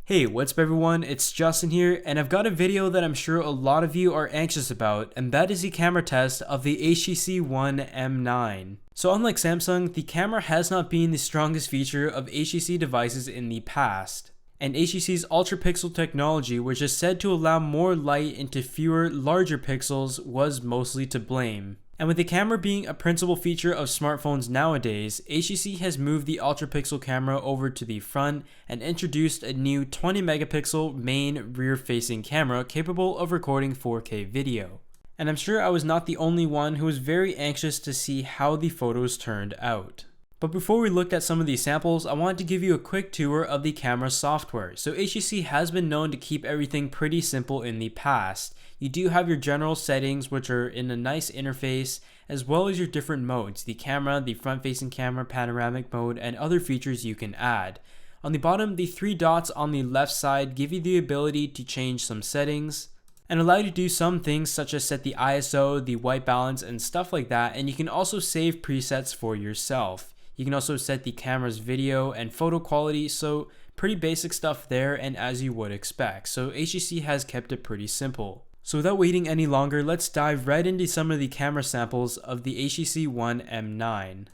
Hey, what's up everyone, it's Justin here, and I've got a video that I'm sure a lot of you are anxious about, and that is the camera test of the HTC One M9. So unlike Samsung, the camera has not been the strongest feature of HTC devices in the past. And HTC's ultra pixel technology, which is said to allow more light into fewer, larger pixels, was mostly to blame. And with the camera being a principal feature of smartphones nowadays, HTC has moved the ultra pixel camera over to the front and introduced a new 20 megapixel main rear facing camera capable of recording 4K video. And I'm sure I was not the only one who was very anxious to see how the photos turned out. But before we looked at some of these samples, I wanted to give you a quick tour of the camera software. So HTC has been known to keep everything pretty simple in the past. You do have your general settings, which are in a nice interface, as well as your different modes, the camera, the front-facing camera, panoramic mode, and other features you can add. On the bottom, the three dots on the left side give you the ability to change some settings and allow you to do some things such as set the ISO, the white balance, and stuff like that, and you can also save presets for yourself. You can also set the camera's video and photo quality, so pretty basic stuff there, and as you would expect. So HTC has kept it pretty simple. So without waiting any longer, let's dive right into some of the camera samples of the HTC One M9.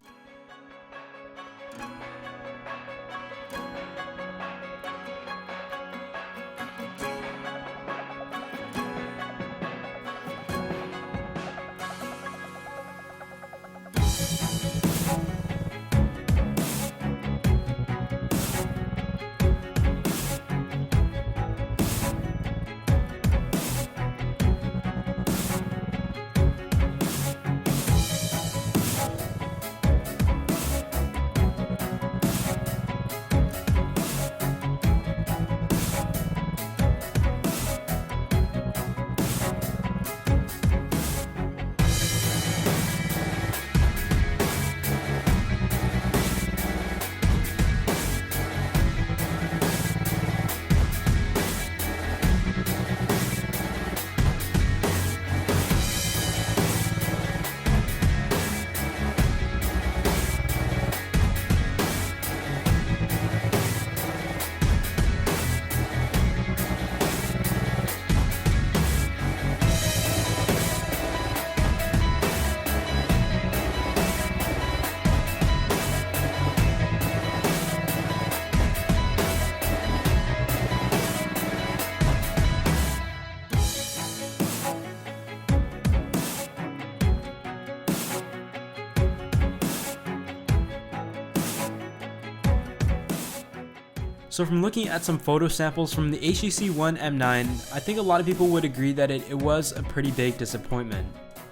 So from looking at some photo samples from the HTC One M9, I think a lot of people would agree that it was a pretty big disappointment.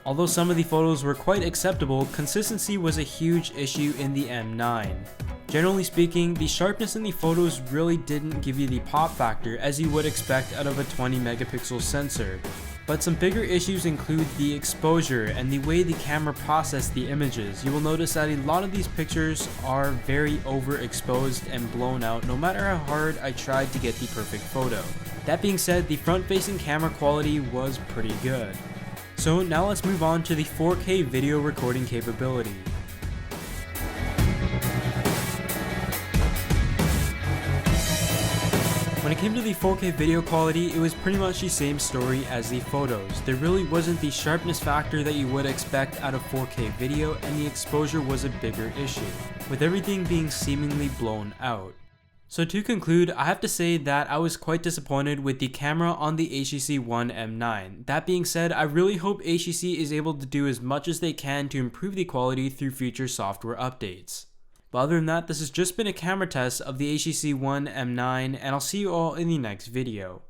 Although some of the photos were quite acceptable, consistency was a huge issue in the M9. Generally speaking, the sharpness in the photos really didn't give you the pop factor as you would expect out of a 20 megapixel sensor. But some bigger issues include the exposure and the way the camera processed the images. You will notice that a lot of these pictures are very overexposed and blown out no matter how hard I tried to get the perfect photo. That being said, the front-facing camera quality was pretty good. So now let's move on to the 4K video recording capability. When it came to the 4K video quality, it was pretty much the same story as the photos. There really wasn't the sharpness factor that you would expect out of 4K video, and the exposure was a bigger issue, with everything being seemingly blown out. So to conclude, I have to say that I was quite disappointed with the camera on the HTC One M9. That being said, I really hope HTC is able to do as much as they can to improve the quality through future software updates. But other than that, this has just been a camera test of the HTC One M9, and I'll see you all in the next video.